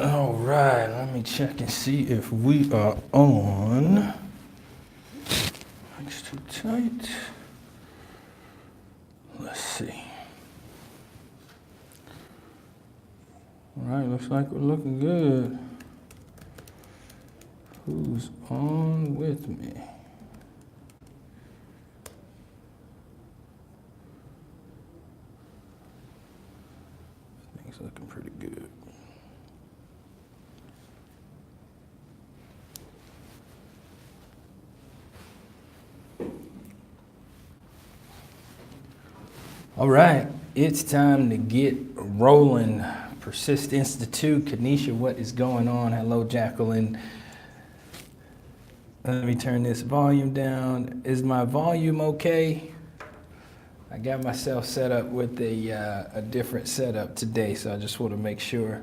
All right, let me check and see if we are on. It's too tight. Let's see. All right, looks like we're looking good. Who's on with me? Things looking pretty good. All right, it's time to get rolling. Persist Institute, Kanisha, what is going on? Hello, Jacqueline. Let me turn this volume down. Is my volume okay? I got myself set up with a different setup today, so I just want to make sure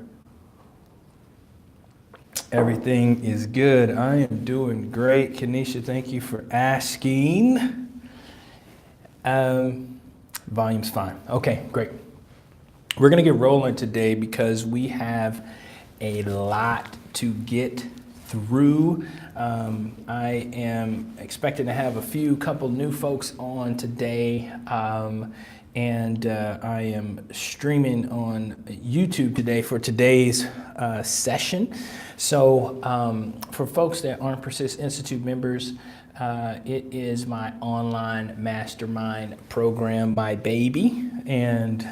everything is good. I am doing great. Kanisha, thank you for asking. Volume's fine. Okay, great. We're going to get rolling today because we have a lot to get through. I am expecting to have a couple new folks on today, and I am streaming on YouTube today for today's session. So for folks that aren't Persist Institute members, it is my online mastermind program, my baby, and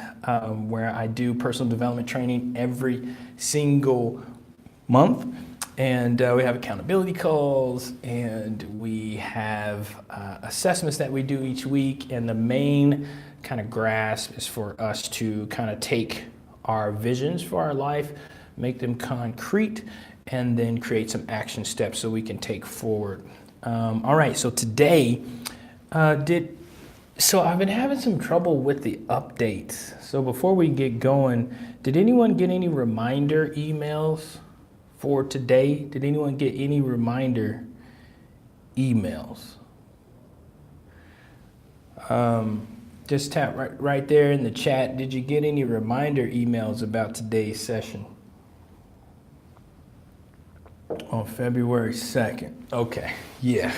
where I do personal development training every single month. And we have accountability calls, and we have assessments that we do each week. And the main kind of grasp is for us to kind of take our visions for our life, make them concrete, and then create some action steps so we can take forward. All right, so today, I've been having some trouble with the updates. So before we get going, did anyone get any reminder emails for today? Did anyone get any reminder emails? Just tap right there in the chat. Did you get any reminder emails about today's session? On February 2nd. Okay, yeah.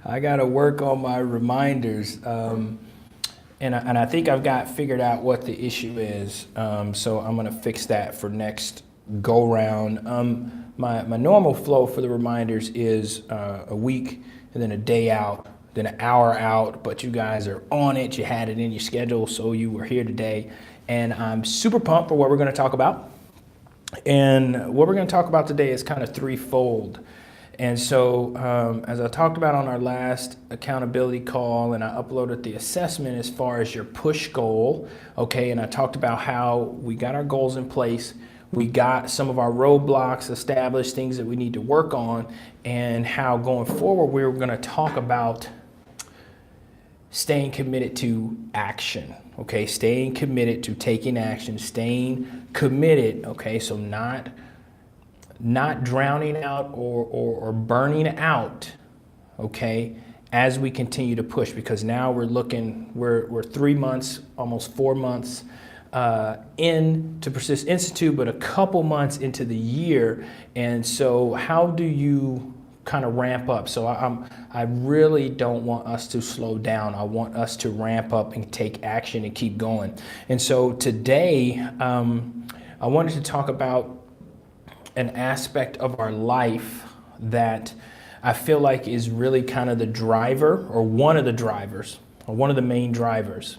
I got to work on my reminders. And I think I've got figured out what the issue is. So I'm going to fix that for next go round. My normal flow for the reminders is a week and then a day out, then an hour out. But you guys are on it. You had it in your schedule, so you were here today. And I'm super pumped for what we're going to talk about. And what we're going to talk about today is kind of threefold. And so as I talked about on our last accountability call, and I uploaded the assessment as far as your push goal, okay, and I talked about how we got our goals in place, we got some of our roadblocks established, things that we need to work on, and how going forward we're going to talk about staying committed to action, okay? Staying committed to taking action, staying committed, okay? So not drowning out or burning out, okay, as we continue to push, because now we're 3 months, almost 4 months into Persist Institute, but a couple months into the year. And so how do you kind of ramp up? So I really don't want us to slow down. I want us to ramp up and take action and keep going. And so today, I wanted to talk about an aspect of our life that I feel like is really kind of the driver, or one of the drivers, or one of the main drivers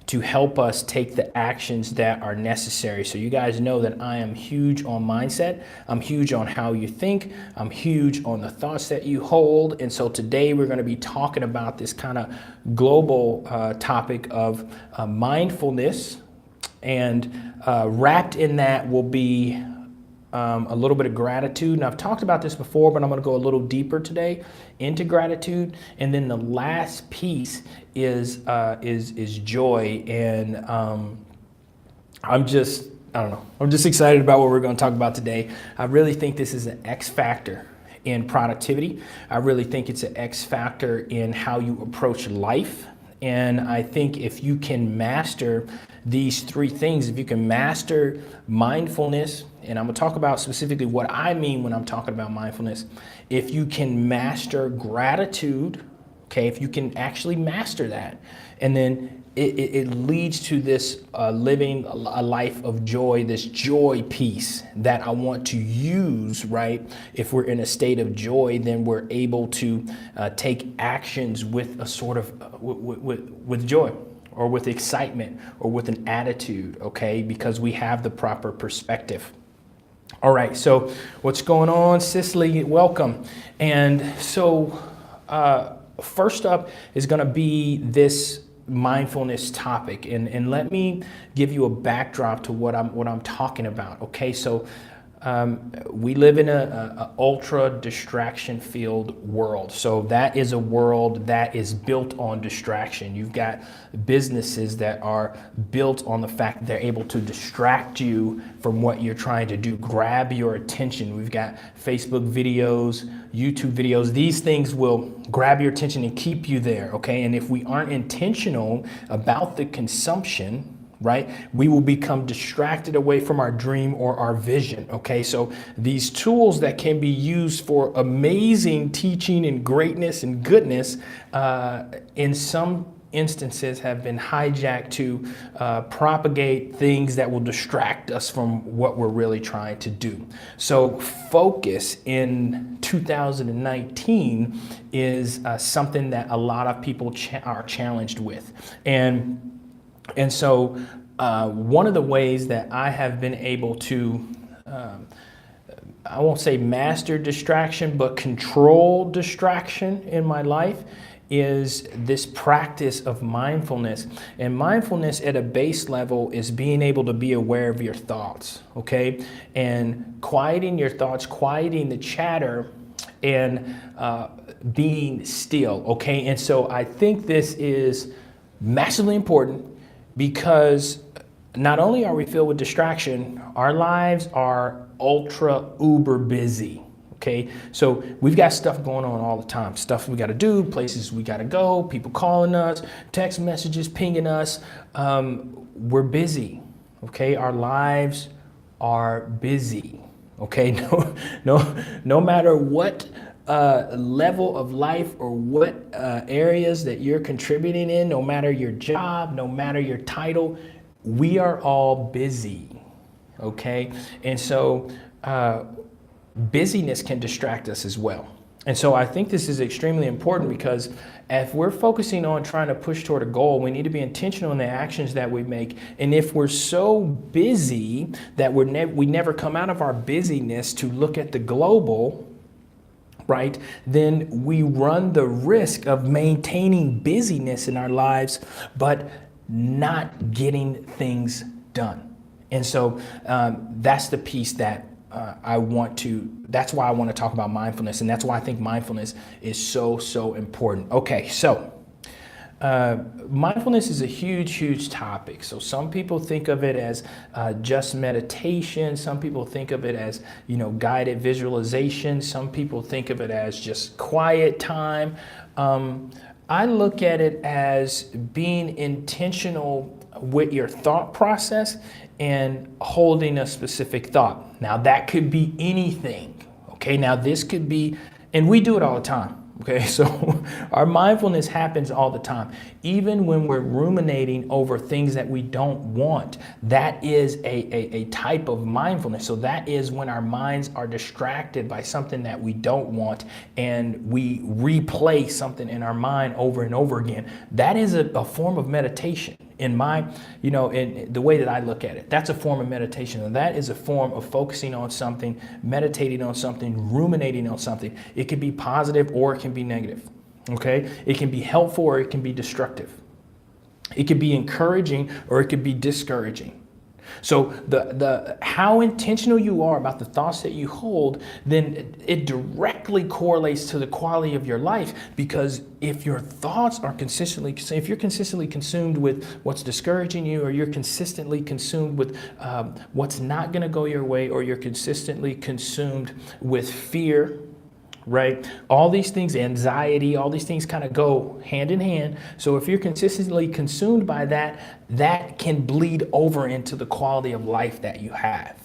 to help us take the actions that are necessary. So you guys know that I am huge on mindset. I'm huge on how you think. I'm huge on the thoughts that you hold. And so today we're going to be talking about this kind of global topic of mindfulness. And wrapped in that will be a little bit of gratitude. And I've talked about this before, but I'm going to go a little deeper today into gratitude. And then the last piece is joy. And I'm just excited about what we're going to talk about today. I really think this is an X factor in productivity. I really think it's an X factor in how you approach life. And I think if you can master these three things, if you can master mindfulness, and I'm gonna talk about specifically what I mean when I'm talking about mindfulness, if you can master gratitude, okay, if you can actually master that, and then it leads to this living a life of joy, this joy piece that I want to use, right? If we're in a state of joy, then we're able to take actions with a sort of, with joy, or with excitement, or with an attitude, okay? Because we have the proper perspective. All right, so what's going on, Cicely? Welcome. And so first up is gonna be this mindfulness topic, and let me give you a backdrop to what I'm talking about. Okay, so we live in a ultra distraction filled world. So that is a world that is built on distraction. You've got businesses that are built on the fact that they're able to distract you from what you're trying to do, grab your attention. We've got Facebook videos, YouTube videos. These things will grab your attention and keep you there, okay? And if we aren't intentional about the consumption, right, we will become distracted away from our dream or our vision, okay? So these tools that can be used for amazing teaching and greatness and goodness, in some instances have been hijacked to propagate things that will distract us from what we're really trying to do. So focus in 2019 is something that a lot of people are challenged with. And so one of the ways that I have been able to, I won't say master distraction, but control distraction in my life is this practice of mindfulness. And mindfulness at a base level is being able to be aware of your thoughts, okay? And quieting your thoughts, quieting the chatter, and being still, okay? And so I think this is massively important, because not only are we filled with distraction, our lives are ultra uber busy, okay? So we've got stuff going on all the time, stuff we gotta do, places we gotta go, people calling us, text messages pinging us. We're busy, okay? Our lives are busy, okay? No matter what level of life or what areas that you're contributing in, no matter your job, no matter your title, we are all busy, okay? And so busyness can distract us as well. And so I think this is extremely important, because if we're focusing on trying to push toward a goal, we need to be intentional in the actions that we make. And if we're so busy that we never come out of our busyness to look at the global, right, then we run the risk of maintaining busyness in our lives, but not getting things done. And so that's the piece that that's why I want to talk about mindfulness. And that's why I think mindfulness is so important. Okay, so mindfulness is a huge topic. So some people think of it as just meditation. Some people think of it as, guided visualization. Some people think of it as just quiet time. I look at it as being intentional with your thought process and holding a specific thought. Now that could be anything. Okay, now this could be, and we do it all the time. Okay, so our mindfulness happens all the time. Even when we're ruminating over things that we don't want, that is a type of mindfulness. So that is when our minds are distracted by something that we don't want, and we replay something in our mind over and over again. That is a form of meditation. In the way that I look at it, that's a form of meditation. And that is a form of focusing on something, meditating on something, ruminating on something. It can be positive or it can be negative, okay? It can be helpful or it can be destructive. It can be encouraging or it could be discouraging. So the how intentional you are about the thoughts that you hold, then it directly correlates to the quality of your life. Because if your thoughts are if you're consistently consumed with what's discouraging you, or you're consistently consumed with what's not going to go your way, or you're consistently consumed with fear, right? All these things, anxiety, all these things kind of go hand in hand. So if you're consistently consumed by that, that can bleed over into the quality of life that you have.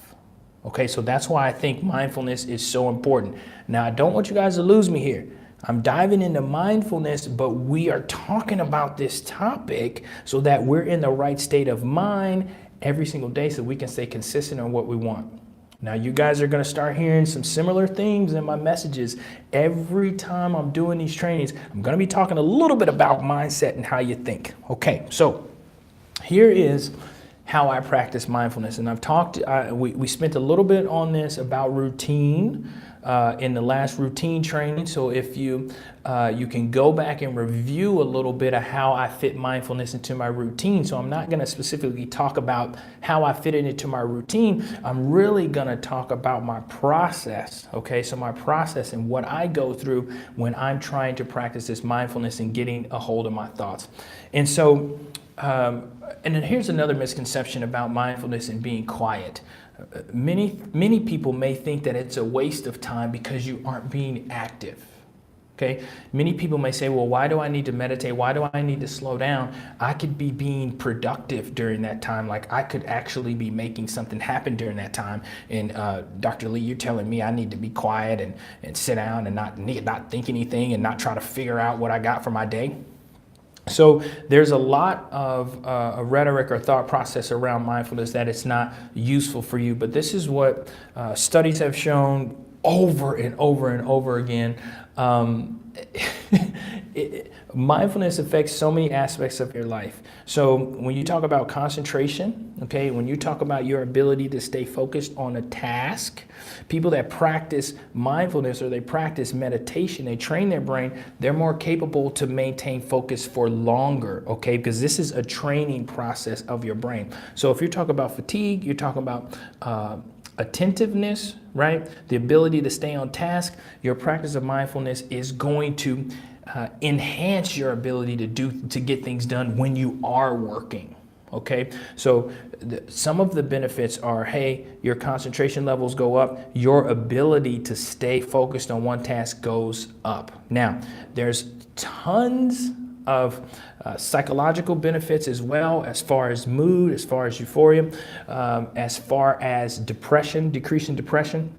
Okay, so that's why I think mindfulness is so important. Now, I don't want you guys to lose me here. I'm diving into mindfulness, but we are talking about this topic so that we're in the right state of mind every single day so we can stay consistent on what we want. Now, you guys are going to start hearing some similar themes in my messages. Every time I'm doing these trainings, I'm going to be talking a little bit about mindset and how you think. Okay, so here is how I practice mindfulness. And I've talked, we spent a little bit on this about routine in the last routine training. So if you can go back and review a little bit of how I fit mindfulness into my routine. So I'm not going to specifically talk about how I fit it into my routine. I'm really going to talk about my process. Okay, so my process and what I go through when I'm trying to practice this mindfulness and getting a hold of my thoughts. And so, and then here's another misconception about mindfulness and being quiet. Many people may think that it's a waste of time because you aren't being active. Okay, many people may say, well, why do I need to meditate? Why do I need to slow down? I could be being productive during that time. Like I could actually be making something happen during that time. And Dr. Lee, you're telling me I need to be quiet and sit down and not think anything and not try to figure out what I got for my day. So there's a lot of a rhetoric or thought process around mindfulness that it's not useful for you. But this is what studies have shown over and over and over again. Mindfulness affects so many aspects of your life. So when you talk about concentration, okay, when you talk about your ability to stay focused on a task, people that practice mindfulness or they practice meditation, they train their brain, they're more capable to maintain focus for longer, okay, because this is a training process of your brain. So if you're talking about fatigue, you're talking about attentiveness, right? The ability to stay on task, your practice of mindfulness is going to enhance your ability to get things done when you are working. Okay, so some of the benefits are, hey, your concentration levels go up, your ability to stay focused on one task goes up. Now, there's tons of psychological benefits as well, as far as mood, as far as euphoria, as far as depression, decrease in depression.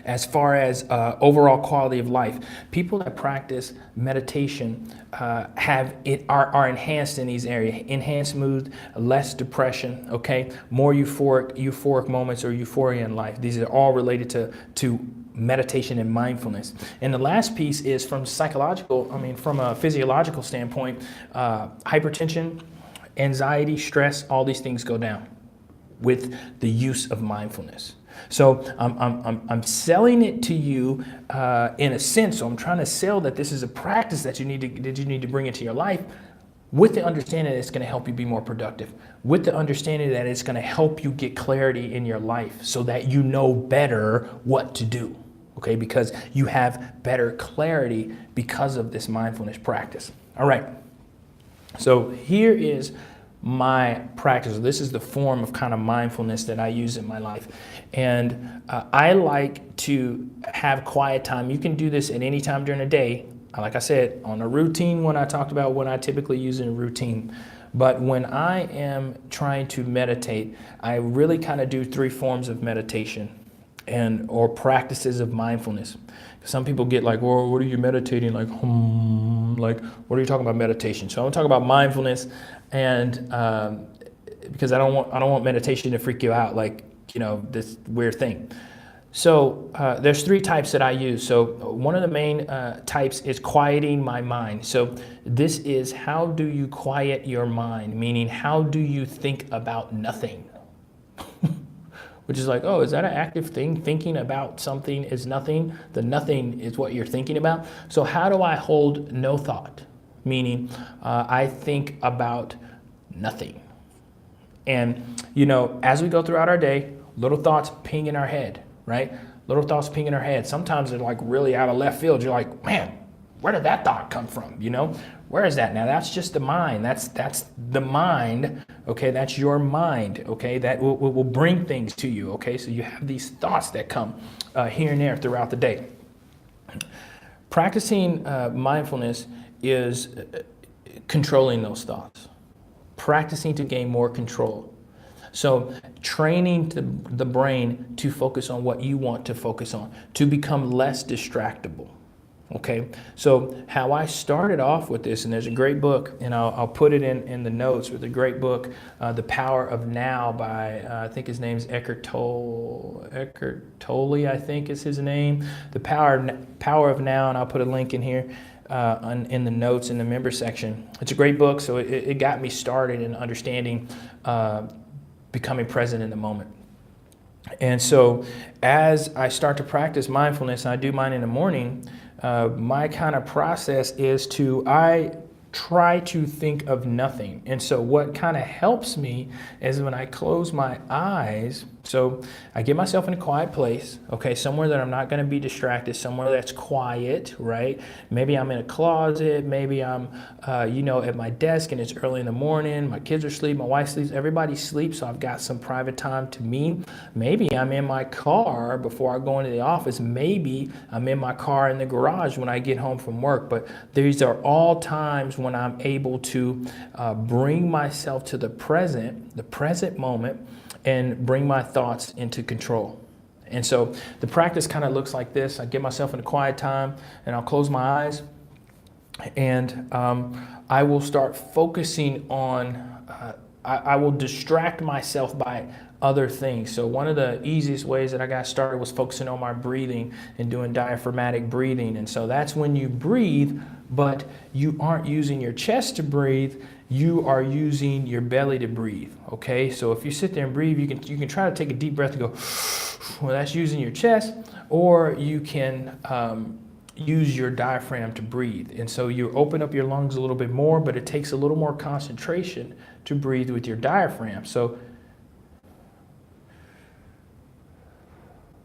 As far as overall quality of life, people that practice meditation are enhanced in these areas. Enhanced mood, less depression. Okay, more euphoric moments or euphoria in life. These are all related to meditation and mindfulness. And the last piece is from a physiological standpoint, hypertension, anxiety, stress, all these things go down with the use of mindfulness. So I'm selling it to you in a sense. So I'm trying to sell that this is a practice that you need to bring into your life, with the understanding that it's going to help you be more productive, with the understanding that it's going to help you get clarity in your life so that you know better what to do. Okay, because you have better clarity because of this mindfulness practice. All right. So here is my practice. This is the form of kind of mindfulness that I use in my life. And I like to have quiet time. You can do this at any time during the day. Like I said, on a routine, when I talked about what I typically use in a routine. But when I am trying to meditate, I really kind of do three forms of meditation or practices of mindfulness. Some people get like, well, what are you meditating? Like, what are you talking about meditation? So I'm gonna talk about mindfulness, and because I don't want meditation to freak you out, like, this weird thing. So there's three types that I use. So one of the main types is quieting my mind. So this is, how do you quiet your mind? Meaning, how do you think about nothing? Which is like, oh, is that an active thing? Thinking about something is nothing. The nothing is what you're thinking about. So how do I hold no thought? Meaning, I think about nothing. And, as we go throughout our day, little thoughts ping in our head, right? Little thoughts ping in our head. Sometimes they're like really out of left field. You're like, man, where did that thought come from? Where is that now? That's just the mind. That's the mind. Okay, that's your mind. Okay, that will bring things to you. Okay, so you have these thoughts that come here and there throughout the day. Practicing mindfulness is controlling those thoughts. Practicing to gain more control. So training the brain to focus on what you want to focus on, to become less distractible. Okay, so how I started off with this, and there's a great book, and I'll put it in the notes, with a great book, The Power of Now by, I think his name's Eckhart Tolle, I think is his name. The Power of Now, and I'll put a link in here in the notes in the member section. It's a great book, so it got me started in understanding becoming present in the moment. And so as I start to practice mindfulness, and I do mine in the morning, my kind of process is I try to think of nothing. And so what kind of helps me is when I close my eyes, so I get myself in a quiet place, okay, somewhere that I'm not going to be distracted, somewhere that's quiet, right? Maybe I'm in a closet, maybe I'm, at my desk and it's early in the morning, my kids are asleep, my wife sleeps, everybody sleeps, so I've got some private time to me. Maybe I'm in my car before I go into the office, maybe I'm in my car in the garage when I get home from work, but these are all times when I'm able to bring myself to the present moment, and bring my thoughts into control. And so the practice kind of looks like this. I get myself in a quiet time, and I'll close my eyes, and I will start focusing on, I will distract myself by other things. So one of the easiest ways that I got started was focusing on my breathing and doing diaphragmatic breathing. And so that's when you breathe, but you aren't using your chest to breathe, you are using your belly to breathe, okay? So if you sit there and breathe, you can try to take a deep breath and go, well, that's using your chest, or you can use your diaphragm to breathe. And so you open up your lungs a little bit more, but it takes a little more concentration to breathe with your diaphragm. So,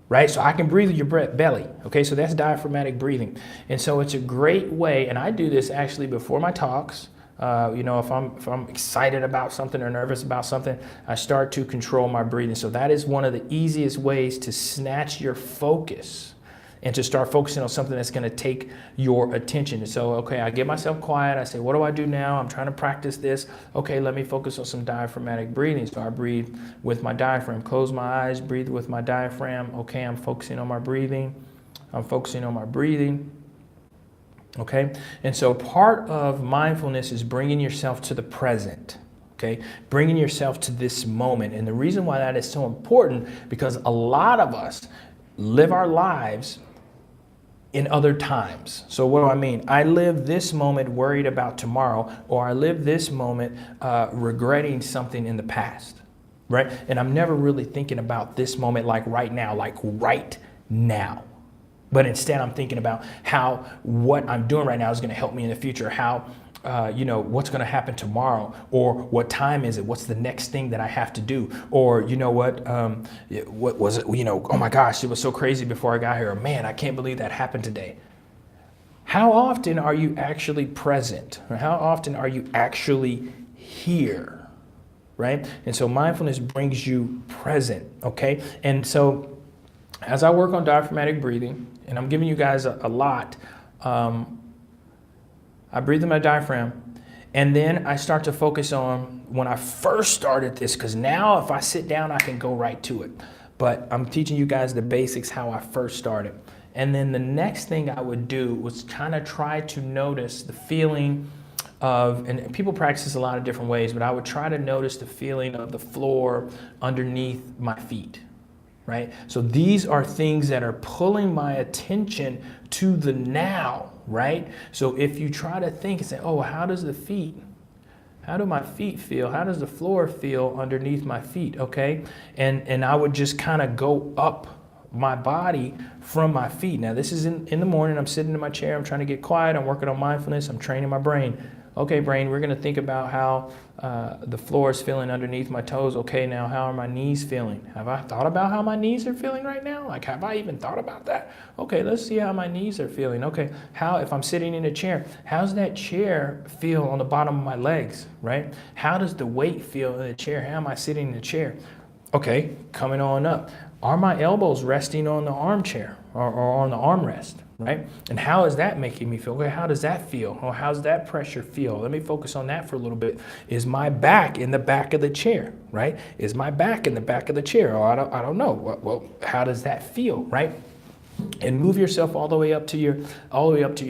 right? So I can breathe with your belly, okay? So that's diaphragmatic breathing. And so it's a great way, and I do this actually before my talks. If I'm excited about something or nervous about something, I start to control my breathing. So that is one of the easiest ways to snatch your focus and to start focusing on something that's going to take your attention. And so, okay, I get myself quiet. I say, what do I do now? I'm trying to practice this. Okay, let me focus on some diaphragmatic breathing. So I breathe with my diaphragm. Close my eyes, breathe with my diaphragm. Okay, I'm focusing on my breathing. I'm focusing on my breathing. Okay, and so part of mindfulness is bringing yourself to the present, okay, bringing yourself to this moment. And the reason why that is so important, because a lot of us live our lives in other times. So what do I mean? I live this moment worried about tomorrow, or I live this moment regretting something in the past, right? And I'm never really thinking about this moment like right now. But instead, I'm thinking about how what I'm doing right now is going to help me in the future, how, what's going to happen tomorrow, or what time is it? What's the next thing that I have to do? Or, what was it? Oh my gosh, it was so crazy before I got here. Or, man, I can't believe that happened today. How often are you actually present? Or how often are you actually here? Right? And so mindfulness brings you present, okay? And so as I work on diaphragmatic breathing, and I'm giving you guys a lot, I breathe in my diaphragm, and then I start to focus on when I first started this, because now if I sit down, I can go right to it. But I'm teaching you guys the basics, how I first started. And then the next thing I would do was kind of try to notice the feeling of, and people practice this a lot of different ways, but I would try to notice the feeling of the floor underneath my feet. Right? So these are things that are pulling my attention to the now, right? So if you try to think and say, oh, how do my feet feel? How does the floor feel underneath my feet? Okay. And I would just kind of go up my body from my feet. Now this is in the morning, I'm sitting in my chair, I'm trying to get quiet, I'm working on mindfulness, I'm training my brain. Okay, brain, we're going to think about how the floor is feeling underneath my toes. Okay, now how are my knees feeling? Have I thought about how my knees are feeling right now? Like, have I even thought about that? Okay, let's see how my knees are feeling. Okay, if I'm sitting in a chair, how's that chair feel on the bottom of my legs, right? How does the weight feel in the chair? How am I sitting in the chair? Okay, coming on up. Are my elbows resting on the armchair? or on the armrest, right? And how is that making me feel? Okay, how does that feel? Or how's that pressure feel? Let me focus on that for a little bit. Is my back in the back of the chair, right? Is my back in the back of the chair? Oh, I don't know. Well, how does that feel, right? And move yourself all the way up to your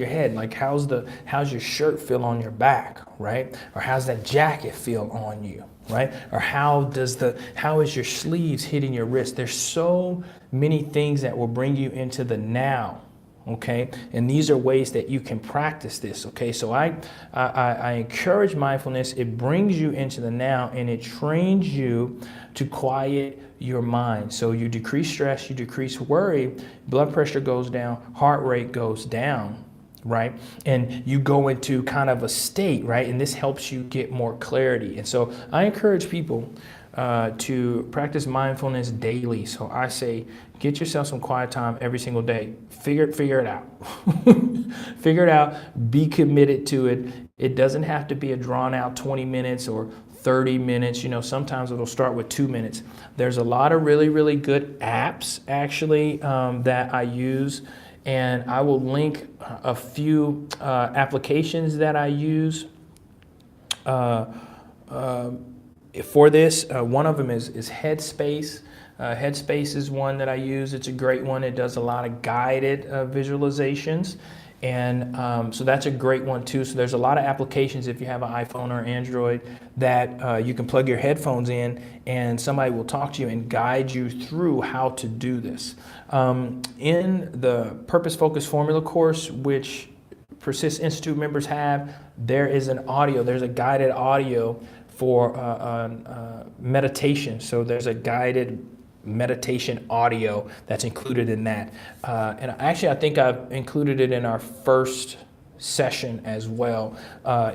head. Like how's your shirt feel on your back, right? Or how's that jacket feel on you, right? Or how is your sleeves hitting your wrist? There's so many things that will bring you into the now. Okay, and these are ways that you can practice this. Okay, so I encourage mindfulness. It brings you into the now, and it trains you to quiet your mind. So you decrease stress, you decrease worry, blood pressure goes down, heart rate goes down, right? And you go into kind of a state, right? And this helps you get more clarity. And so I encourage people to practice mindfulness daily. So I say, get yourself some quiet time every single day. Figure it out. Figure it out. Be committed to it. It doesn't have to be a drawn out 20 minutes or 30 minutes. You know, sometimes it'll start with 2 minutes. There's a lot of really, really good apps actually that I use. And I will link a few applications that I use for this. One of them is Headspace. Headspace is one that I use. It's a great one. It does a lot of guided visualizations. And so that's a great one too. So there's a lot of applications if you have an iPhone or Android that you can plug your headphones in and somebody will talk to you and guide you through how to do this. In the Purpose Focus Formula course, which Persist Institute members have, there's a guided audio for meditation. So there's a guided meditation audio that's included in that. And actually, I think I've included it in our first session as well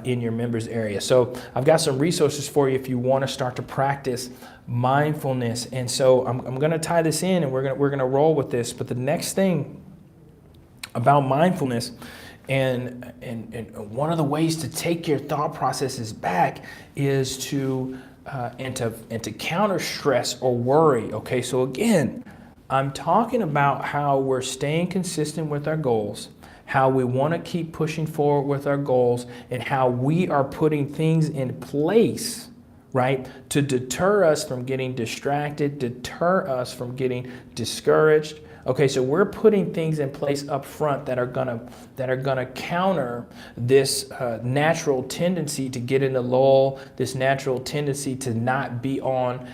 in your members area. So I've got some resources for you if you want to start to practice mindfulness. And so I'm going to tie this in and we're going to roll with this. But the next thing about mindfulness and one of the ways to take your thought processes back is to counter stress or worry. Okay, so again, I'm talking about how we're staying consistent with our goals, how we want to keep pushing forward with our goals, and how we are putting things in place, right, to deter us from getting distracted, deter us from getting discouraged. Okay, so we're putting things in place up front that are gonna counter this natural tendency to get in the lull, this natural tendency to not be on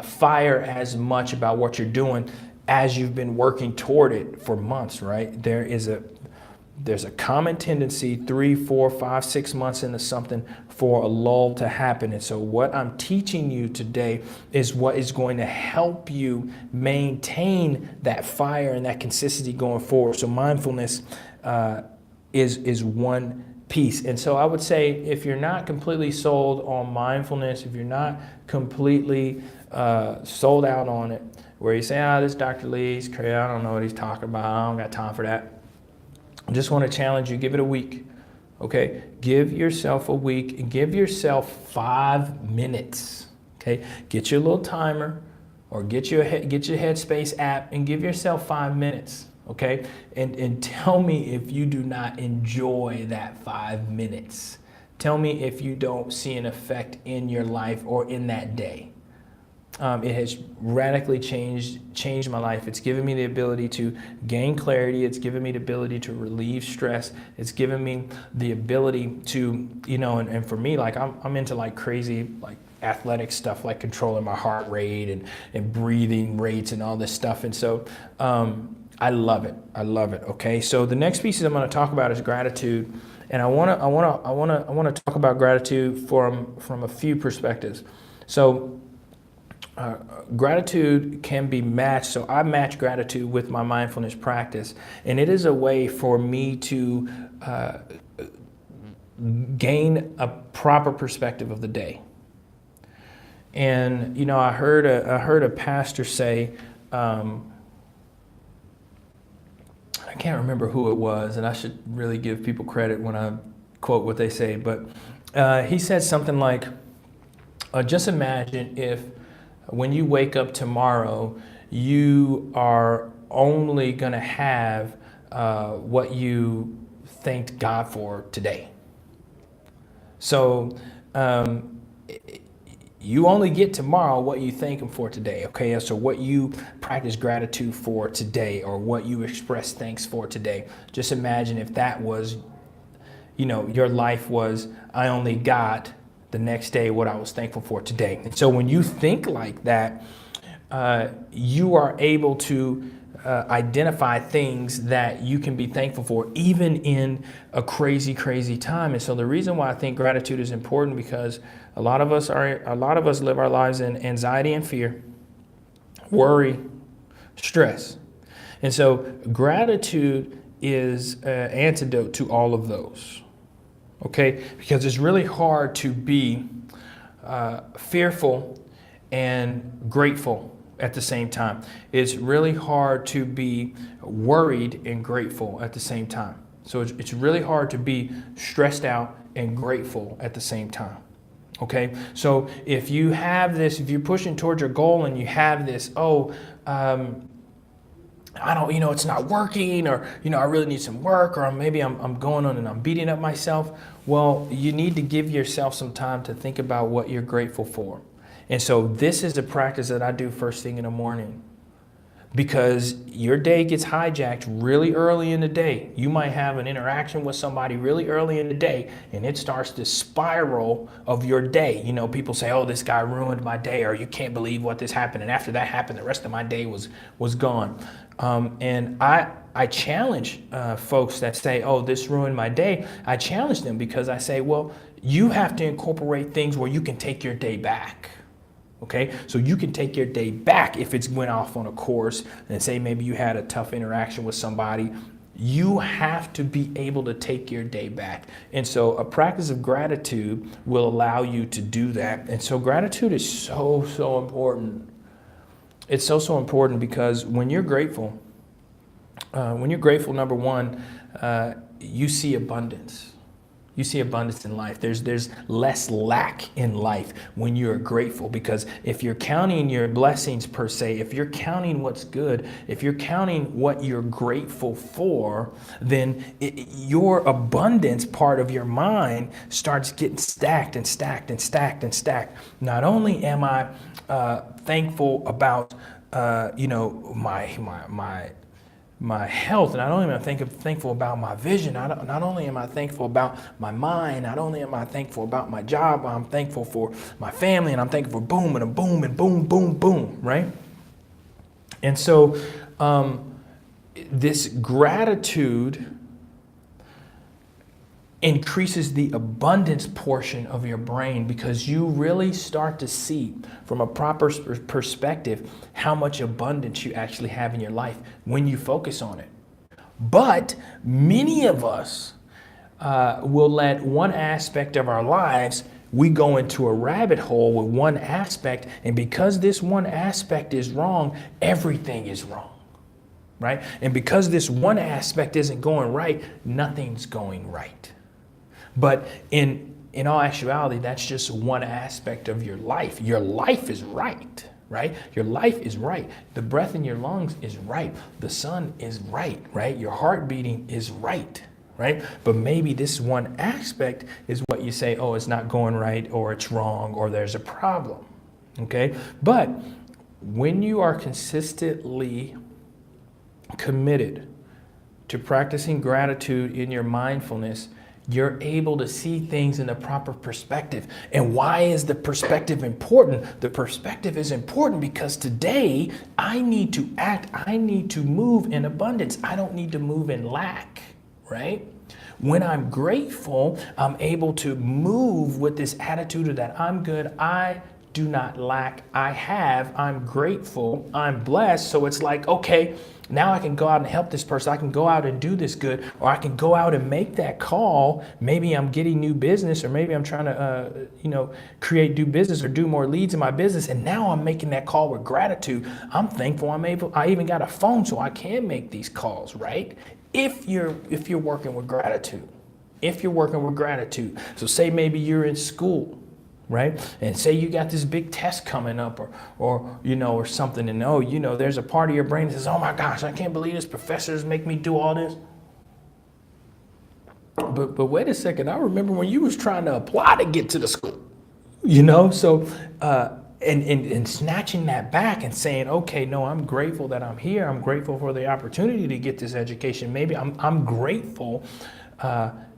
fire as much about what you're doing as you've been working toward it for months, right? There's a common tendency 3, 4, 5, 6 months into something for a lull to happen. And so what I'm teaching you today is what is going to help you maintain that fire and that consistency going forward. So mindfulness is one piece. And so I would say if you're not completely sold on mindfulness, if you're not completely sold out on it, where you say, this Dr. Lee's crazy, I don't know what he's talking about, I don't got time for that. I just want to challenge you, give it a week, okay? Give yourself a week and give yourself 5 minutes, okay? Get your little timer or get your Headspace app and give yourself 5 minutes, okay? And tell me if you do not enjoy that 5 minutes. Tell me if you don't see an effect in your life or in that day. It has radically changed my life. It's given me the ability to gain clarity. It's given me the ability to relieve stress. It's given me the ability to, and for me, like I'm into like crazy, like athletic stuff, like controlling my heart rate and breathing rates and all this stuff. And so I love it. Okay. So the next piece I'm going to talk about is gratitude. And I want to talk about gratitude from a few perspectives. So gratitude can be matched. So I match gratitude with my mindfulness practice. And it is a way for me to gain a proper perspective of the day. And, I heard a pastor say, I can't remember who it was, and I should really give people credit when I quote what they say, but he said something like, just imagine if when you wake up tomorrow, you are only going to have what you thanked God for today. So you only get tomorrow what you thank Him for today. Okay, so what you practice gratitude for today, or what you express thanks for today. Just imagine if that was, your life was, I only got the next day what I was thankful for today. And so when you think like that, you are able to identify things that you can be thankful for, even in a crazy, crazy time. And so the reason why I think gratitude is important, because a lot of us live our lives in anxiety and fear, worry, stress. And so gratitude is an antidote to all of those. Okay, because it's really hard to be fearful and grateful at the same time. It's really hard to be worried and grateful at the same time. So it's really hard to be stressed out and grateful at the same time. Okay, so if you have this, if you're pushing towards your goal and you have this, I don't, it's not working, or, I really need some work, or maybe I'm going on and I'm beating up myself. Well, you need to give yourself some time to think about what you're grateful for. And so this is the practice that I do first thing in the morning, because your day gets hijacked really early in the day. You might have an interaction with somebody really early in the day, and it starts this spiral of your day. People say, oh, this guy ruined my day, or you can't believe what this happened. And after that happened, the rest of my day was gone. And I challenge folks that say, oh, this ruined my day. I challenge them, because I say, well, you have to incorporate things where you can take your day back. Okay, so you can take your day back if it's went off on a course, and say maybe you had a tough interaction with somebody. You have to be able to take your day back. And so a practice of gratitude will allow you to do that. And so gratitude is so, so important. It's so, so important, because when you're grateful, number one, you see abundance. You see abundance in life. There's less lack in life when you're grateful, because if you're counting your blessings per se, if you're counting what's good, if you're counting what you're grateful for, then your abundance part of your mind starts getting stacked and stacked and stacked and stacked. Not only am I thankful about my health, and not only am I thankful about my vision, not only am I thankful about my mind, not only am I thankful about my job, I'm thankful for my family, and I'm thankful for boom and a boom and boom, boom, boom, right? And so this gratitude increases the abundance portion of your brain, because you really start to see from a proper perspective how much abundance you actually have in your life when you focus on it. But many of us will let one aspect of our lives, we go into a rabbit hole with one aspect, and because this one aspect is wrong, everything is wrong, right? And because this one aspect isn't going right, nothing's going right. But in all actuality, that's just one aspect of your life. Your life is right, right? Your life is right. The breath in your lungs is right. The sun is right, right? Your heart beating is right, right? But maybe this one aspect is what you say, oh, it's not going right, or it's wrong, or there's a problem, okay? But when you are consistently committed to practicing gratitude in your mindfulness, you're able to see things in the proper perspective. And why is the perspective important? The perspective is important because today I need to act, I need to move in abundance. I don't need to move in lack, right? When I'm grateful, I'm able to move with this attitude that I'm good, I do not lack, I'm grateful, I'm blessed. So it's like, okay, now I can go out and help this person. I can go out and do this good, or I can go out and make that call. Maybe I'm getting new business, or maybe I'm trying to, create new business or do more leads in my business. And now I'm making that call with gratitude. I'm thankful I even got a phone so I can make these calls, right? If you're working with gratitude, So say maybe you're in school, right? And say you got this big test coming up or something, and there's a part of your brain that says, oh my gosh, I can't believe this professors make me do all this. But wait a second, I remember when you was trying to apply to get to the school, so and snatching that back and saying, okay, no, I'm grateful that I'm here. I'm grateful for the opportunity to get this education. Maybe I'm grateful.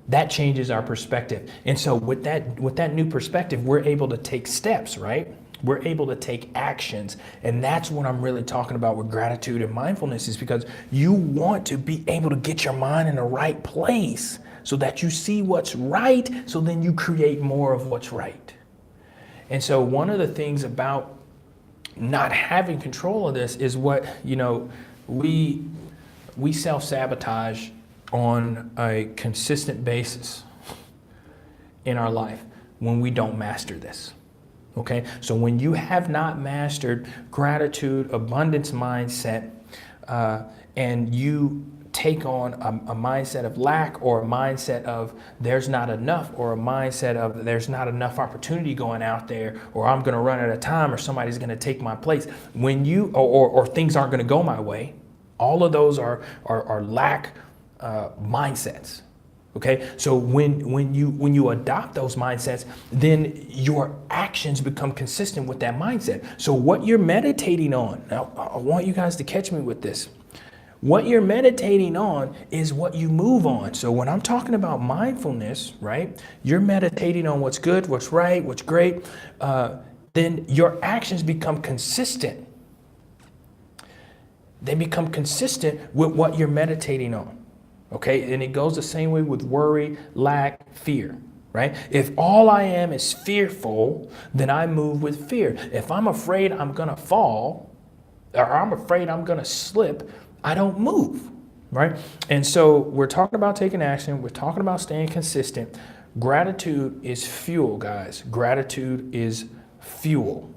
That changes our perspective. And so with that new perspective, we're able to take steps, right? We're able to take actions. And that's what I'm really talking about with gratitude and mindfulness, is because you want to be able to get your mind in the right place so that you see what's right, so then you create more of what's right. And so one of the things about not having control of this is what, we self-sabotage on a consistent basis in our life when we don't master this. Okay, so when you have not mastered gratitude, abundance mindset, and you take on a mindset of lack, or a mindset of there's not enough, or a mindset of there's not enough opportunity going out there, or I'm going to run out of time, or somebody's going to take my place, when you or things aren't going to go my way, all of those are lack mindsets. Okay, so when you adopt those mindsets, then your actions become consistent with that mindset. So what you're meditating on, now I want you guys to catch me with this. What you're meditating on is what you move on. So when I'm talking about mindfulness, right, you're meditating on what's good, what's right, what's great, then your actions become consistent. They become consistent with what you're meditating on. Okay, and it goes the same way with worry, lack, fear, right? If all I am is fearful, then I move with fear. If I'm afraid I'm gonna fall, or I'm afraid I'm gonna slip, I don't move, right? And so we're talking about taking action. We're talking about staying consistent. Gratitude is fuel, guys. Gratitude is fuel.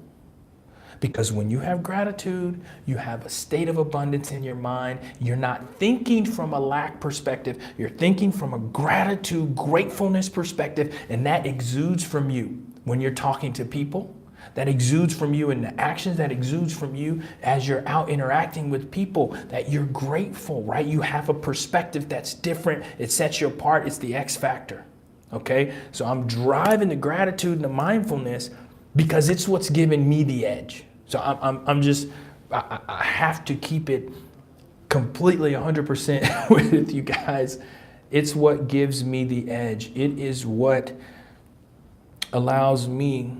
Because when you have gratitude, you have a state of abundance in your mind. You're not thinking from a lack perspective. You're thinking from a gratitude, gratefulness perspective, and that exudes from you when you're talking to people. That exudes from you in the actions, that exudes from you as you're out interacting with people, that you're grateful, right? You have a perspective that's different. It sets you apart. It's the X factor, okay? So I'm driving the gratitude and the mindfulness because it's what's giving me the edge. So I have to keep it completely 100% with you guys. It's what gives me the edge. It is what allows me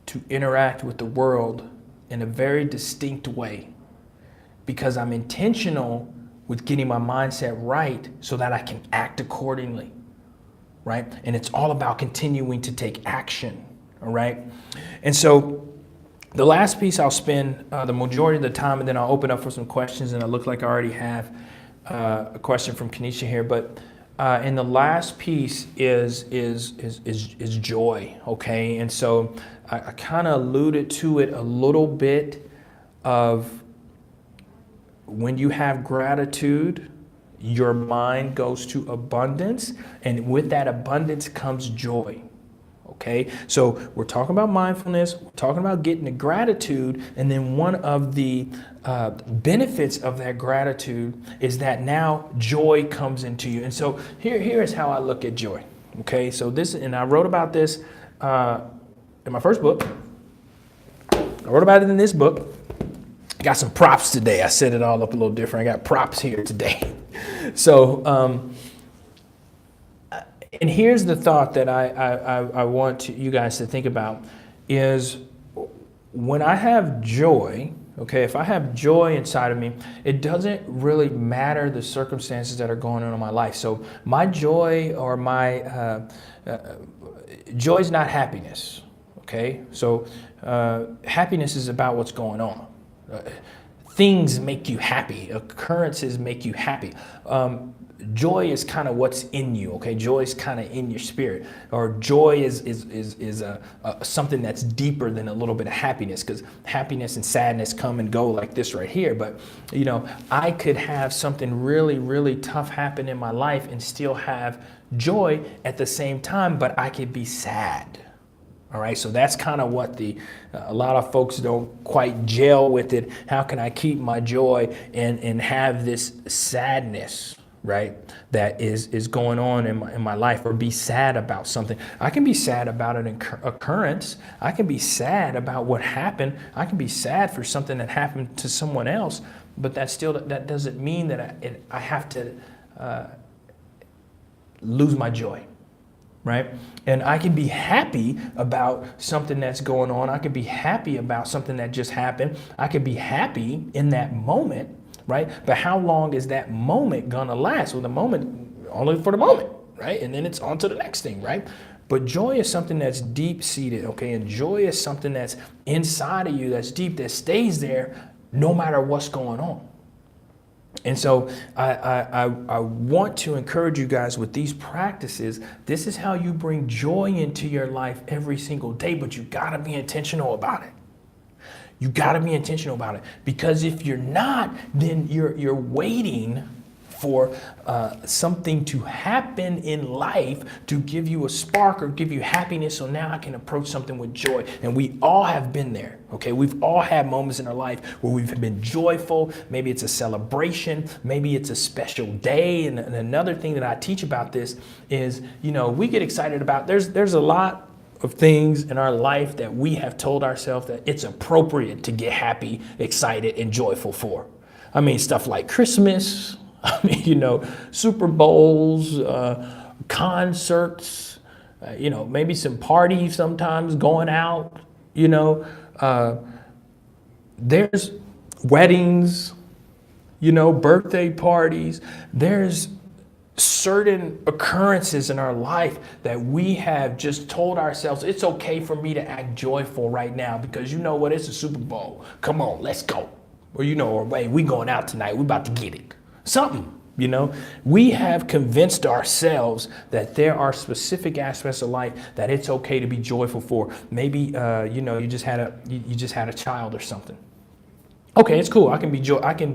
to interact with the world in a very distinct way, because I'm intentional with getting my mindset right so that I can act accordingly, right? And it's all about continuing to take action, all right? And so the last piece I'll spend the majority of the time, and then I'll open up for some questions, and it looks like I already have a question from Kenesha here, but and the last piece is joy, okay? And so I kind of alluded to it a little bit of when you have gratitude, your mind goes to abundance, and with that abundance comes joy. Okay, so we're talking about mindfulness, we're talking about getting to gratitude, and then one of the benefits of that gratitude is that now joy comes into you. And so here is how I look at joy. Okay, so this, and I wrote about this in my first book. I wrote about it in this book. I got some props today. I set it all up a little different. I got props here today. So, and here's the thought that I want you guys to think about is when I have joy, okay, if I have joy inside of me, it doesn't really matter the circumstances that are going on in my life. So my joy or my joy is not happiness, okay? So happiness is about what's going on. Things make you happy. Occurrences make you happy. Joy is kind of what's in you, okay? Joy is kind of in your spirit, or joy is something that's deeper than a little bit of happiness, because happiness and sadness come and go like this right here. But you know, I could have something really, really tough happen in my life and still have joy at the same time, but I could be sad. All right, so that's kind of what a lot of folks don't quite gel with it. How can I keep my joy and have this sadness, right, that is going on in my life, or be sad about something? I can be sad about an occurrence. I can be sad about what happened. I can be sad for something that happened to someone else, but that doesn't mean that I have to lose my joy. Right? And I can be happy about something that's going on. I can be happy about something that just happened. I can be happy in that moment, right? But how long is that moment gonna last? Well, the moment, only for the moment, right? And then it's on to the next thing, right? But joy is something that's deep-seated, okay? And joy is something that's inside of you, that's deep, that stays there no matter what's going on. And so I want to encourage you guys with these practices. This is how you bring joy into your life every single day, but you gotta be intentional about it. You gotta be intentional about it, because if you're not, then you're waiting for something to happen in life to give you a spark or give you happiness, so now I can approach something with joy. And we all have been there, okay? We've all had moments in our life where we've been joyful. Maybe it's a celebration, maybe it's a special day. And another thing that I teach about this is, we get excited about, there's a lot of things in our life that we have told ourselves that it's appropriate to get happy, excited, and joyful for. I mean, stuff like Christmas, Super Bowls, concerts, maybe some parties sometimes, going out, there's weddings, birthday parties. There's certain occurrences in our life that we have just told ourselves, it's okay for me to act joyful right now because you know what, it's a Super Bowl. Come on, let's go. Or, hey, we going out tonight. We about to get it. Something, we have convinced ourselves that there are specific aspects of life that it's okay to be joyful for. Maybe, you just had a child or something. Okay, it's cool. I can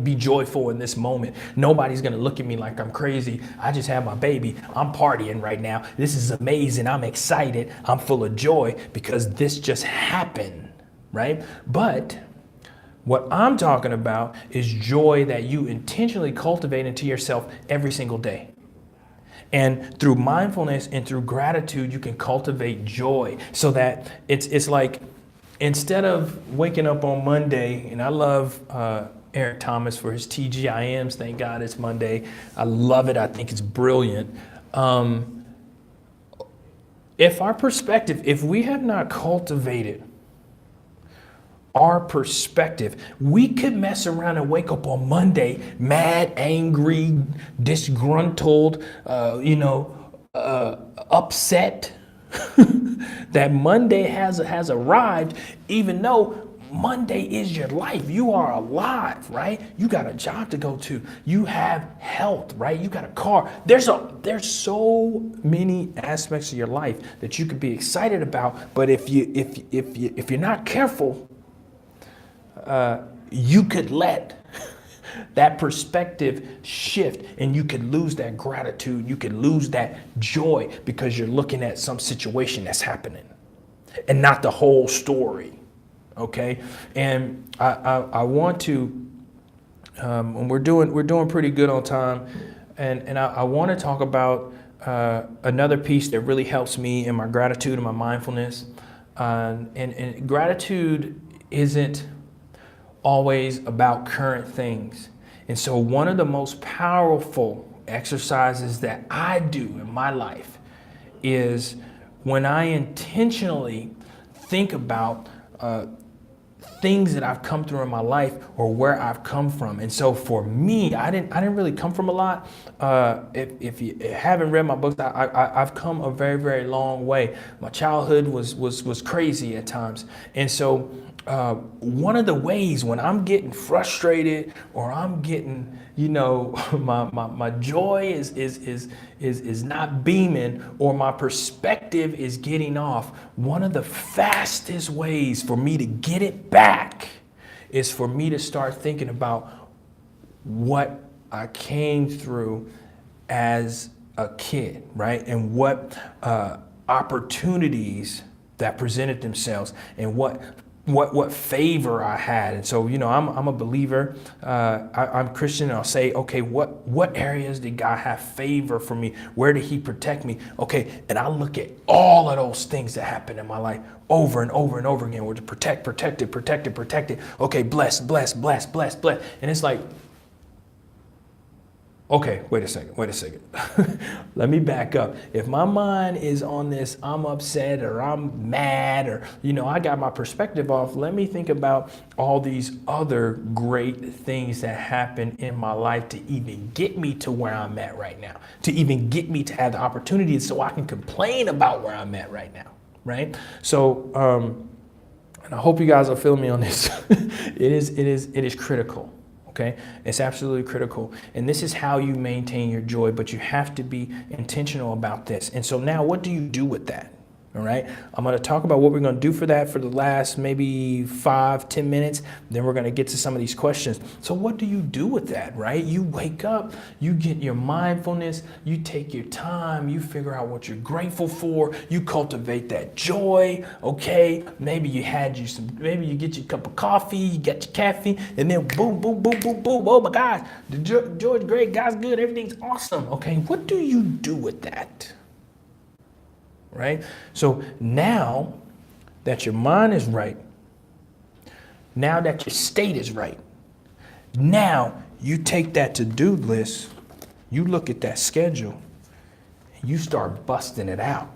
be joyful in this moment. Nobody's gonna look at me like I'm crazy. I just had my baby. I'm partying right now. This is amazing. I'm excited. I'm full of joy because this just happened, right? But what I'm talking about is joy that you intentionally cultivate into yourself every single day. And through mindfulness and through gratitude, you can cultivate joy so that it's like, instead of waking up on Monday, and I love Eric Thomas for his TGIMs. Thank God it's Monday. I love it. I think it's brilliant. If we have not cultivated our perspective, we could mess around and wake up on Monday mad, angry, disgruntled, upset that Monday has arrived, even though Monday is your life. You are alive, right? You got a job to go to. You have health, right? You got a car. There's so many aspects of your life that you could be excited about. But if you're not careful, you could let that perspective shift, and you could lose that gratitude. You could lose that joy because you're looking at some situation that's happening and not the whole story. Okay, and I want to, and we're doing pretty good on time, and I want to talk about another piece that really helps me in my gratitude and my mindfulness, and gratitude isn't always about current things. And so one of the most powerful exercises that I do in my life is when I intentionally think about things that I've come through in my life or where I've come from. And so for me, I didn't really come from a lot. If you haven't read my books, I've come a very, very long way. My childhood was crazy at times. And so one of the ways when I'm getting frustrated or I'm getting, my joy is not beaming or my perspective is getting off, one of the fastest ways for me to get it back is for me to start thinking about what I came through as a kid, right? And what opportunities that presented themselves and what favor I had. And so, I'm a believer. I'm Christian, and I'll say, okay, what areas did God have favor for me? Where did he protect me? Okay, and I look at all of those things that happened in my life over and over and over again. We're to protected. Okay, blessed. And it's like, okay, wait a second. Let me back up. If my mind is on this, I'm upset or I'm mad or, I got my perspective off, let me think about all these other great things that happened in my life to even get me to where I'm at right now, to even get me to have the opportunity so I can complain about where I'm at right now, right? So, and I hope you guys will feel me on this. It is critical. Okay, it's absolutely critical. And this is how you maintain your joy, but you have to be intentional about this. And so now what do you do with that? All right, I'm going to talk about what we're going to do for that for the last maybe 5-10 minutes. Then we're going to get to some of these questions. So what do you do with that, right? You wake up, you get your mindfulness, you take your time, you figure out what you're grateful for, you cultivate that joy. Okay, maybe you get your cup of coffee, you get your caffeine, and then boom. Oh my gosh, the joy's great, God's good, everything's awesome. Okay, what do you do with that? Right? So now that your mind is right, now that your state is right, now you take that to-do list, you look at that schedule, and you start busting it out,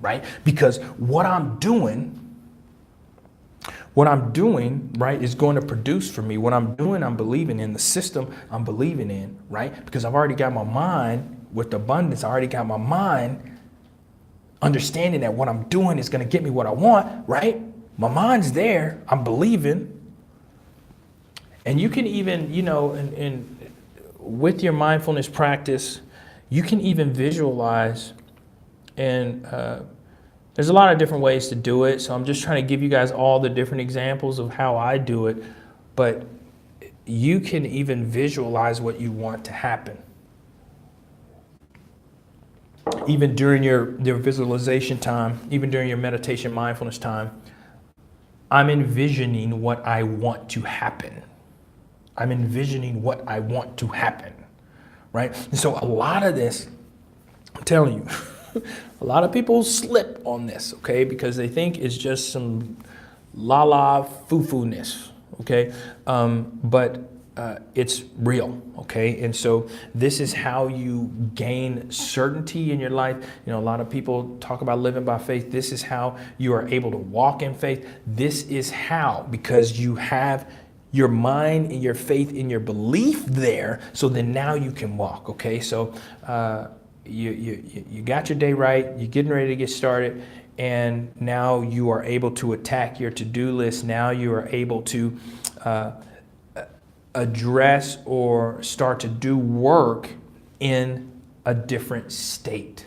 right? Because what I'm doing, right, is going to produce for me. What I'm doing, I'm believing in the system I'm believing in, right? Because I've already got my mind with abundance. I already got my mind understanding that what I'm doing is going to get me what I want, right? My mind's there. I'm believing. And you can even, with your mindfulness practice, you can even visualize. And there's a lot of different ways to do it. So I'm just trying to give you guys all the different examples of how I do it. But you can even visualize what you want to happen. Even during your visualization time, even during your meditation mindfulness time, I'm envisioning what I want to happen. I'm envisioning what I want to happen, right? And so a lot of this, I'm telling you, a lot of people slip on this, okay? Because they think it's just some la-la foo-foo-ness, okay? But it's real, okay? And so this is how you gain certainty in your life. A lot of people talk about living by faith. This is how you are able to walk in faith. This is how, because you have your mind and your faith and your belief there, so then now you can walk, okay? So you got your day right, you're getting ready to get started, and now you are able to attack your to-do list. Now you are able to address or start to do work in a different state.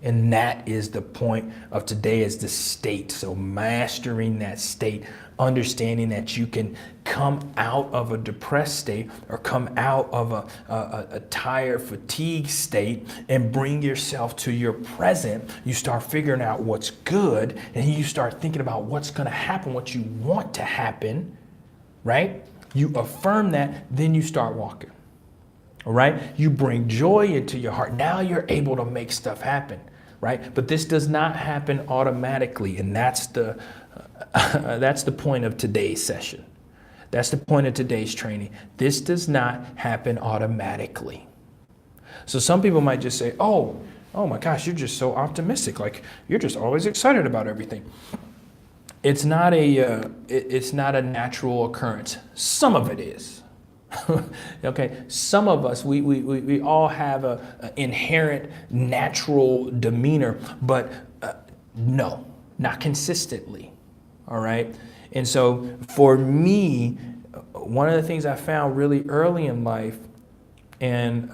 And that is the point of today, is the state. So mastering that state, understanding that you can come out of a depressed state or come out of a tired, fatigued state and bring yourself to your present. You start figuring out what's good, and you start thinking about what's going to happen, what you want to happen, right? You affirm that, then you start walking. All right? You bring joy into your heart. Now you're able to make stuff happen, right? But this does not happen automatically, and that's the point of today's session. That's the point of today's training. This does not happen automatically. So some people might just say, oh my gosh, you're just so optimistic. Like, you're just always excited about everything. It's not a natural occurrence. Some of it is. Okay, some of us, we all have a inherent natural demeanor, but no, not consistently. All right. And so for me, one of the things I found really early in life, and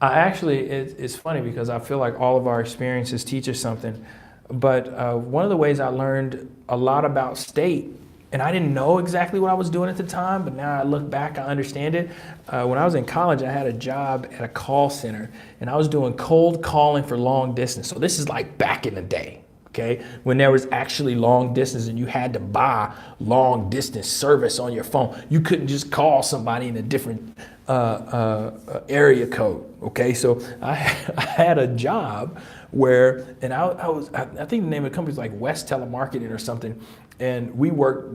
it's funny because I feel like all of our experiences teach us something. But one of the ways I learned a lot about state And I didn't know exactly what I was doing at the time, but now I look back, I understand it. When I was in college, I had a job at a call center, and I was doing cold calling for long distance. So this is like back in the day, okay, when there was actually long distance and you had to buy long distance service on your phone. You couldn't just call somebody in a different area code, okay? So I had a job where, and I think the name of the company was like West Telemarketing or something. And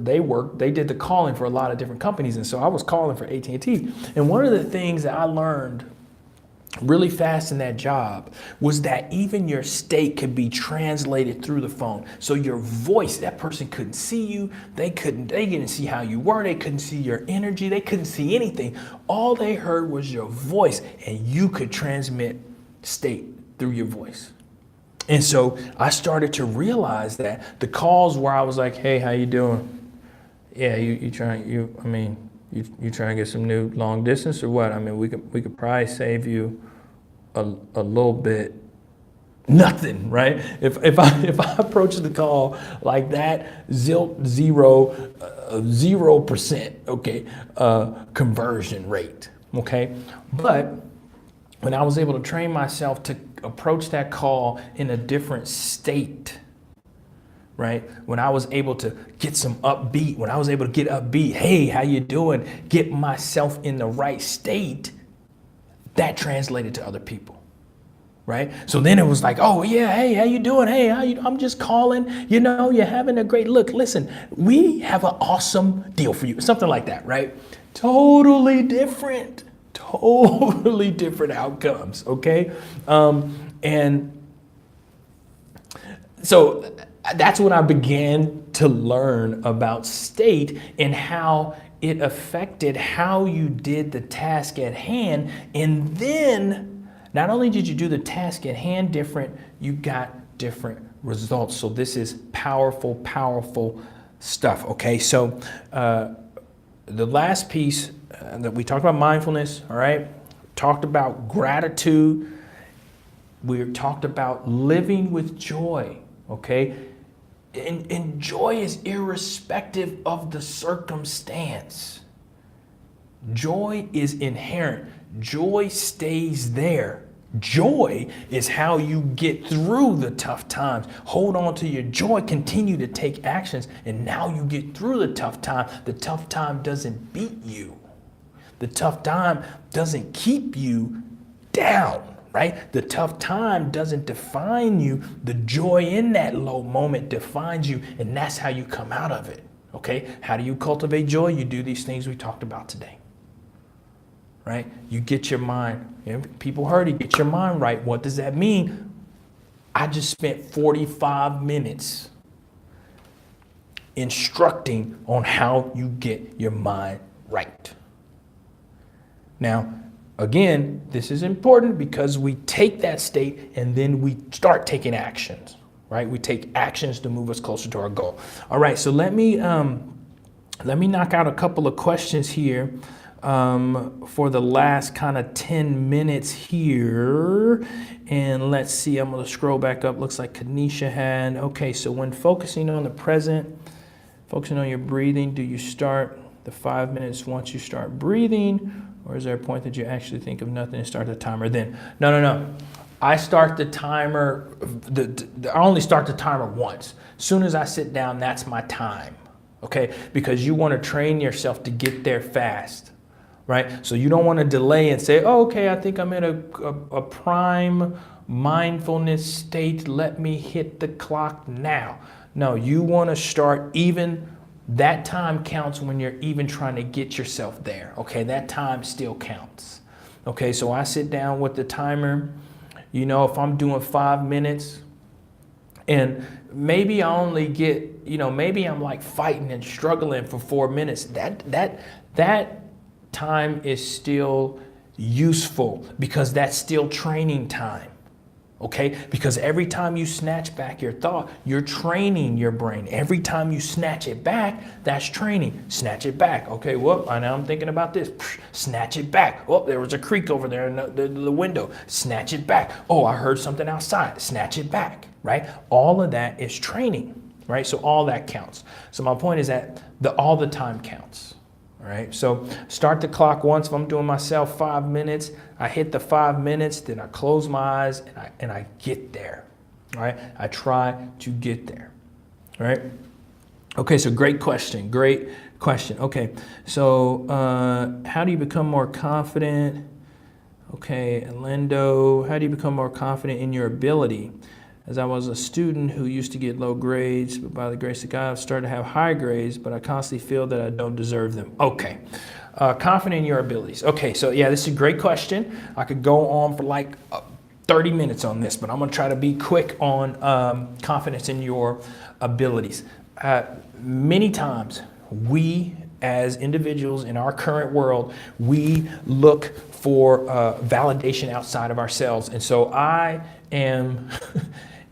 they did the calling for a lot of different companies. And so I was calling for AT&T. And one of the things that I learned really fast in that job was that even your state could be translated through the phone. So your voice, that person couldn't see you. They didn't see how you were. They couldn't see your energy. They couldn't see anything. All they heard was your voice, and you could transmit state through your voice. And so I started to realize that the calls where I was like, hey, how you doing? Yeah, you trying to get some new long distance or what? I mean, we could probably save you a little bit. Nothing, right? If I approach the call like that, 0%, okay, conversion rate, okay? But when I was able to train myself to approach that call in a different state, right? When I was able to get upbeat, hey, how you doing? Get myself in the right state, that translated to other people, right? So then it was like, oh yeah, hey, how you doing? Hey, I'm just calling, you're having a great look. Listen, we have an awesome deal for you. Something like that, right? Totally different outcomes, okay? And so that's when I began to learn about state and how it affected how you did the task at hand. And then not only did you do the task at hand different, you got different results. So this is powerful, powerful stuff, okay? So the last piece that we talked about mindfulness, all right? Talked about gratitude. We talked about living with joy, okay? And joy is irrespective of the circumstance. Joy is inherent. Joy stays there. Joy is how you get through the tough times. Hold on to your joy, continue to take actions, and now you get through the tough time. The tough time doesn't beat you. The tough time doesn't keep you down, right? The tough time doesn't define you. The joy in that low moment defines you, and that's how you come out of it, okay? How do you cultivate joy? You do these things we talked about today, right? You get your mind, people heard it, get your mind right. What does that mean? I just spent 45 minutes instructing on how you get your mind right. Now, again, this is important because we take that state and then we start taking actions, right? We take actions to move us closer to our goal. All right, so let me knock out a couple of questions here for the last kind of 10 minutes here. And let's see, I'm gonna scroll back up. Looks like Kanisha had, okay, so when focusing on the present, focusing on your breathing, do you start the 5 minutes once you start breathing? Or is there a point that you actually think of nothing and start the timer then? No. I start the timer, I only start the timer once. As soon as I sit down, that's my time, okay? Because you want to train yourself to get there fast, right? So you don't want to delay and say, oh, okay, I think I'm in a prime mindfulness state. Let me hit the clock now. No, you want to start even. That time counts when you're even trying to get yourself there, okay? That time still counts, okay? So I sit down with the timer, if I'm doing 5 minutes and maybe I only get, maybe I'm like fighting and struggling for 4 minutes, that time is still useful because that's still training time. Okay, because every time you snatch back your thought, you're training your brain. Every time you snatch it back, that's training. Snatch it back. Okay, well, now I'm thinking about this. Snatch it back. Oh, there was a creak over there in the window. Snatch it back. Oh, I heard something outside. Snatch it back, right? All of that is training. right? So all that counts. So my point is that all the time counts. All right, so start the clock once. If I'm doing myself 5 minutes, I hit the 5 minutes, then I close my eyes and I get there. All right, I try to get there. All right. Okay, so great question. Okay, so how do you become more confident? Okay, Lindo, how do you become more confident in your ability? As I was a student who used to get low grades, but by the grace of God, I've started to have high grades, but I constantly feel that I don't deserve them. Okay, confident in your abilities. Okay, so yeah, this is a great question. I could go on for like 30 minutes on this, but I'm gonna try to be quick on confidence in your abilities. Many times, we as individuals in our current world, we look for validation outside of ourselves. And so I am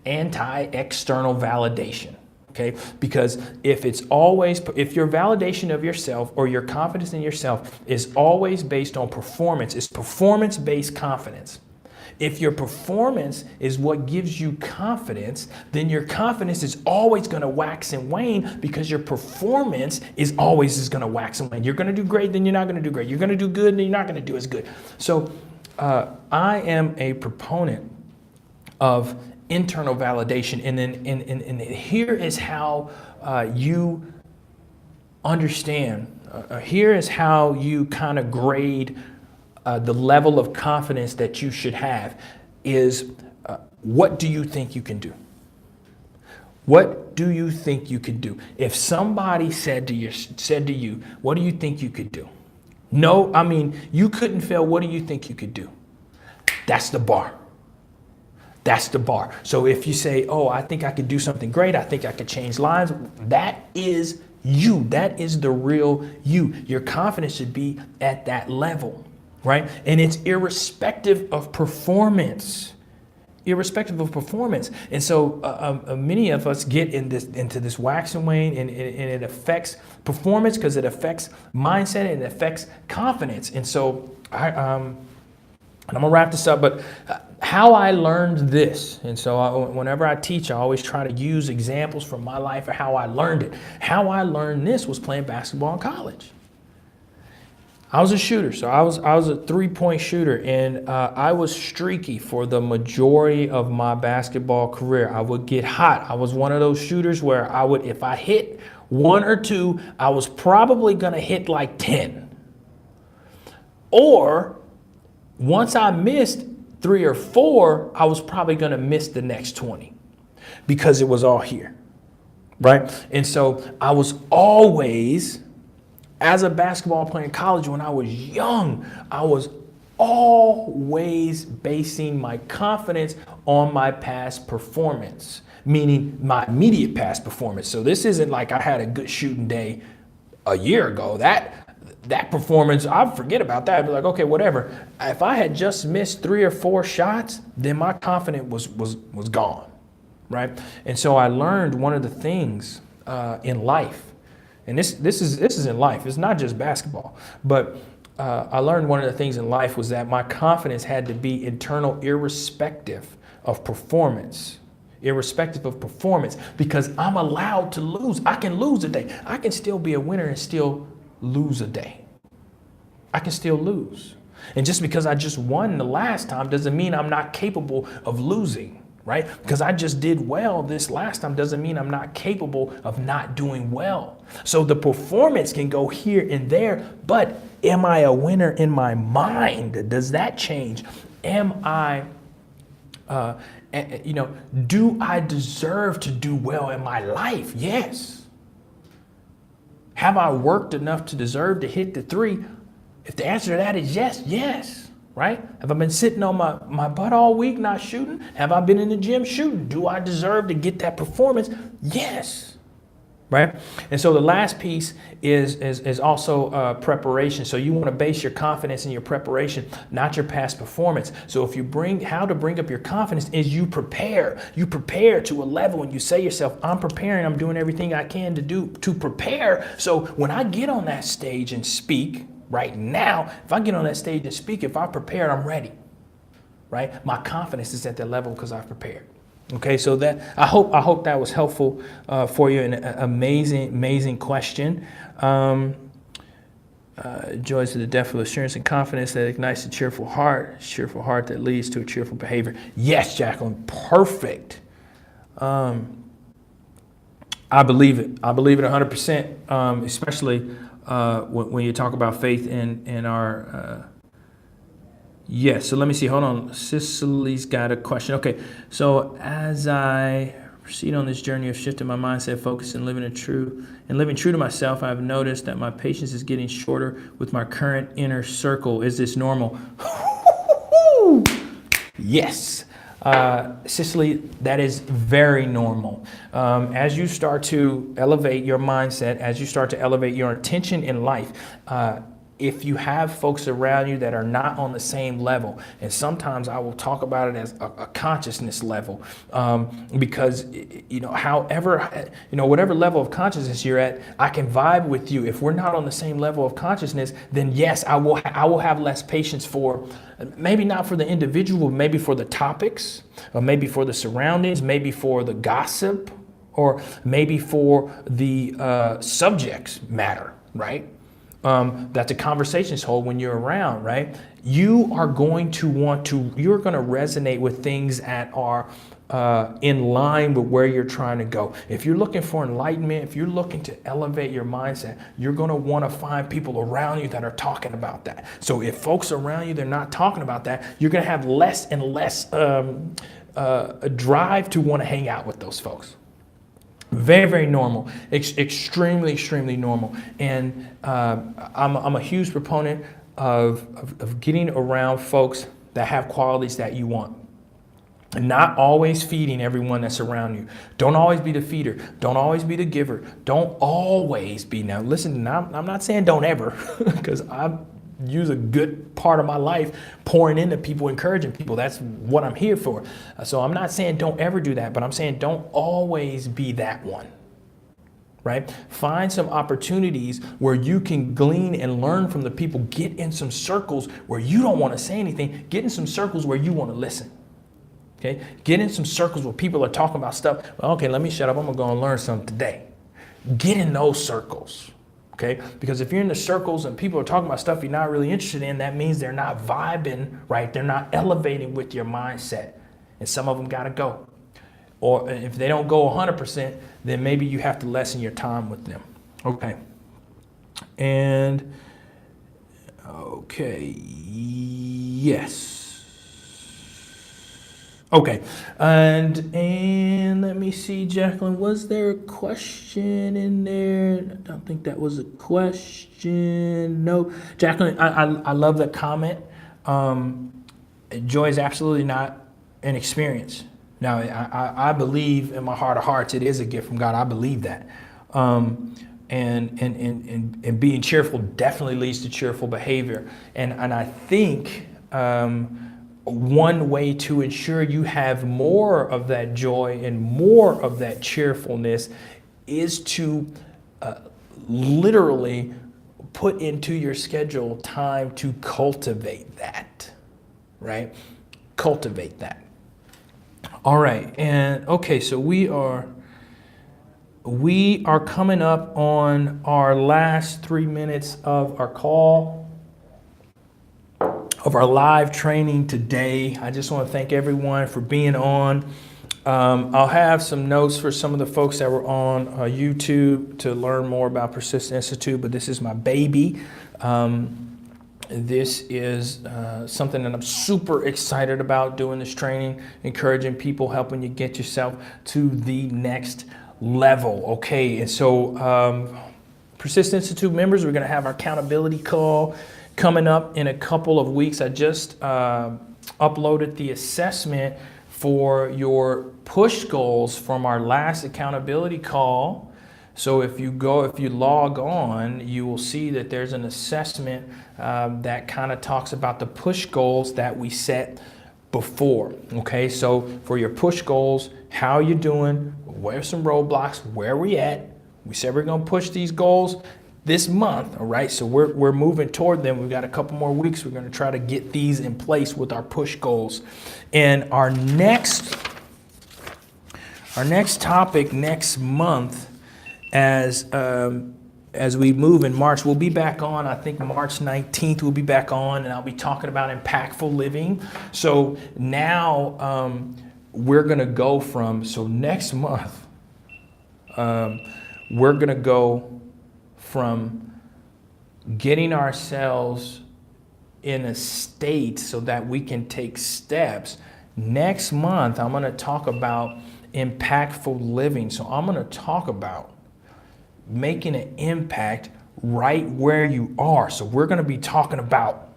anti-external validation, okay? Because if your validation of yourself or your confidence in yourself is always based on performance, it's performance-based confidence. If your performance is what gives you confidence, then your confidence is always going to wax and wane because your performance is always going to wax and wane. You're going to do great, then you're not going to do great. You're going to do good, then you're not going to do as good. So I am a proponent of internal validation. And here is how you understand, here is how you kind of grade the level of confidence that you should have is what do you think you can do? What do you think you could do? If somebody said to you, what do you think you could do? No, I mean, you couldn't fail. What do you think you could do? That's the bar. That's the bar. So if you say, oh, I think I could do something great. I think I could change lives. That is you. That is the real you. Your confidence should be at that level. Right? And it's irrespective of performance. Irrespective of performance. And so many of us get into this wax and wane, and it affects performance because it affects mindset and it affects confidence. And so I'm going to wrap this up, but how I learned this. And so whenever I teach, I always try to use examples from my life of how I learned it. How I learned this was playing basketball in college. I was a shooter, so I was a three-point shooter, and I was streaky for the majority of my basketball career. I would get hot. I was one of those shooters where if I hit one or two, I was probably going to hit like 10. Or once I missed 3 or 4, I was probably going to miss the next 20 because it was all here, right? And so I was always, as a basketball player in college, when I was young, I was always basing my confidence on my past performance, meaning my immediate past performance. So this isn't like I had a good shooting day a year ago. That performance, I forget about that. I'd be like, okay, whatever. If I had just missed 3 or 4 shots, then my confidence was gone, right? And so I learned one of the things in life. And this is in life. It's not just basketball. But I learned one of the things in life was that my confidence had to be internal, irrespective of performance. Irrespective of performance, because I'm allowed to lose. I can lose a day. I can still be a winner and still lose a day. I can still lose. And just because I just won the last time doesn't mean I'm not capable of losing. Right? Because I just did well this last time doesn't mean I'm not capable of not doing well. So the performance can go here and there, but am I a winner in my mind? Does that change? Am I, do I deserve to do well in my life? Yes. Have I worked enough to deserve to hit the 3? If the answer to that is yes, yes. Right? Have I been sitting on my butt all week not shooting? Have I been in the gym shooting? Do I deserve to get that performance? Yes. Right? And so the last piece is also preparation. So you want to base your confidence in your preparation, not your past performance. So if how to bring up your confidence is you prepare. You prepare to a level and you say to yourself, I'm preparing, I'm doing everything I can to prepare. So when I get on that stage and speak, right now, if I get on that stage and speak, if I prepared, I'm ready, right? My confidence is at that level because I've prepared. Okay, so that I hope that was helpful for you. An amazing question. Joy is the depth of assurance and confidence that ignites a cheerful heart that leads to a cheerful behavior. Yes, Jacqueline, perfect. I believe it. I believe it 100%, especially when you talk about faith in our... Yes, so let me see. Hold on. Cicely's got a question. Okay, so as I proceed on this journey of shifting my mindset, focus, and living true to myself, I've noticed that my patience is getting shorter with my current inner circle. Is this normal? Yes. Cicely, that is very normal. As you start to elevate your mindset, as you start to elevate your intention in life, if you have folks around you that are not on the same level, and sometimes I will talk about it as a consciousness level, because, whatever level of consciousness you're at, I can vibe with you. If we're not on the same level of consciousness, then yes, I will have less patience for, maybe not for the individual, maybe for the topics, or maybe for the surroundings, maybe for the gossip, or maybe for the subjects matter, right? That the conversations hold when you're around, right? You're going to resonate with things that are in line with where you're trying to go. If you're looking for enlightenment, if you're looking to elevate your mindset, you're going to want to find people around you that are talking about that. So if folks around you, they're not talking about that, you're going to have less and less a drive to want to hang out with those folks. Very, very normal. Extremely normal. And I'm a huge proponent of getting around folks that have qualities that you want. And not always feeding everyone that's around you. Don't always be the feeder. Don't always be the giver. Don't always be. Now, listen, I'm not saying don't ever, because I use a good part of my life pouring into people, encouraging people. That's what I'm here for. So I'm not saying don't ever do that, but I'm saying don't always be that one, right? Find some opportunities where you can glean and learn from the people. Get in some circles where you don't want to say anything. Get in some circles where you want to listen. Okay? Get in some circles where people are talking about stuff. Well, okay, let me shut up. I'm going to go and learn something today. Get in those circles. Okay, because if you're in the circles and people are talking about stuff you're not really interested in, that means they're not vibing, right? They're not elevating with your mindset. And some of them got to go. Or if they don't go 100%, then maybe you have to lessen your time with them. Okay. And, okay, yes. Okay, and let me see, Jacqueline, was there a question in there? I don't think that was a question. No, Jacqueline, I love that comment. Joy is absolutely not an experience. Now, I believe in my heart of hearts it is a gift from God. I believe that. And being cheerful definitely leads to cheerful behavior. And I think one way to ensure you have more of that joy and more of that cheerfulness is to literally put into your schedule time to cultivate that, right? Cultivate that. All right, and okay, so we are coming up on our last 3 minutes of our call, of our live training today. I just want to thank everyone for being on. I'll have some notes for some of the folks that were on YouTube to learn more about Persist Institute, but this is my baby. This is something that I'm super excited about, doing this training, encouraging people, helping you get yourself to the next level. Okay, and so Persist Institute members, we're going to have our accountability call coming up in a couple of weeks. I just uploaded the assessment for your push goals from our last accountability call. So if you log on, you will see that there's an assessment that kind of talks about the push goals that we set before. Okay, so for your push goals, how you doing? Where's some roadblocks? Where are we at? We said we're going to push these goals this month, all right? So we're moving toward them. We've got a couple more weeks. We're going to try to get these in place with our push goals. And our next Our next topic next month, as we move in March, we'll be back on, I think March 19th, we'll be back on, and I'll be talking about impactful living. So now we're going to go from, so next month, we're going to go from getting ourselves in a state so that we can take steps. Next month, I'm going to talk about impactful living. So I'm going to talk about making an impact right where you are. So we're going to be talking about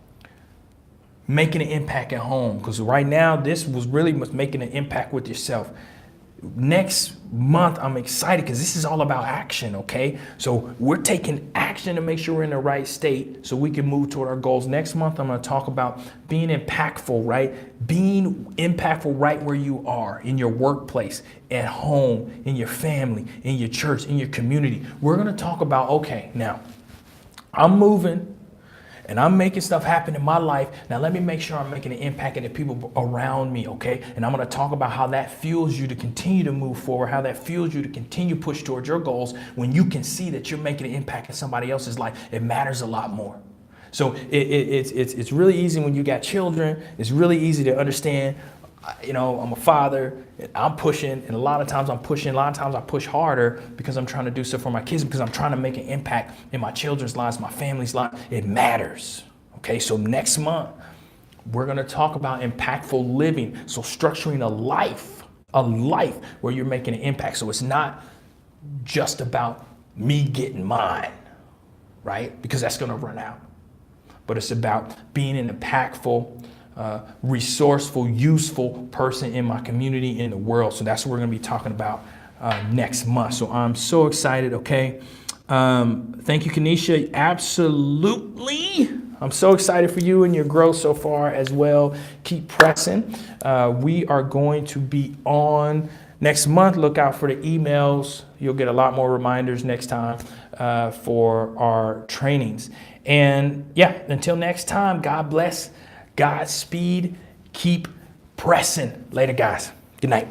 making an impact at home, because right now this was making an impact with yourself. Next month, I'm excited because this is all about action, okay? So we're taking action to make sure we're in the right state so we can move toward our goals. Next month, I'm going to talk about being impactful, right? Being impactful right where you are, in your workplace, at home, in your family, in your church, in your community. We're going to talk about, okay, now I'm moving and I'm making stuff happen in my life. Now let me make sure I'm making an impact on the people around me, okay? And I'm going to talk about how that fuels you to continue to move forward, how that fuels you to continue push towards your goals. When you can see that you're making an impact in somebody else's life, it matters a lot more. So it's really easy when you got children. It's really easy to understand. You know, I'm a father, and I'm pushing, and a lot of times I push harder because I'm trying to do stuff for my kids, because I'm trying to make an impact in my children's lives, my family's life. It matters. Okay, so next month, we're going to talk about impactful living. So structuring a life where you're making an impact. So it's not just about me getting mine, right? Because that's going to run out. But it's about being an impactful, resourceful, useful person in my community, in the world. So that's what we're going to be talking about next month. So I'm so excited. Okay. Thank you, Kanisha. Absolutely. I'm so excited for you and your growth so far as well. Keep pressing. We are going to be on next month. Look out for the emails. You'll get a lot more reminders next time for our trainings. And yeah, until next time, God bless. Godspeed. Keep pressing. Later, guys. Good night.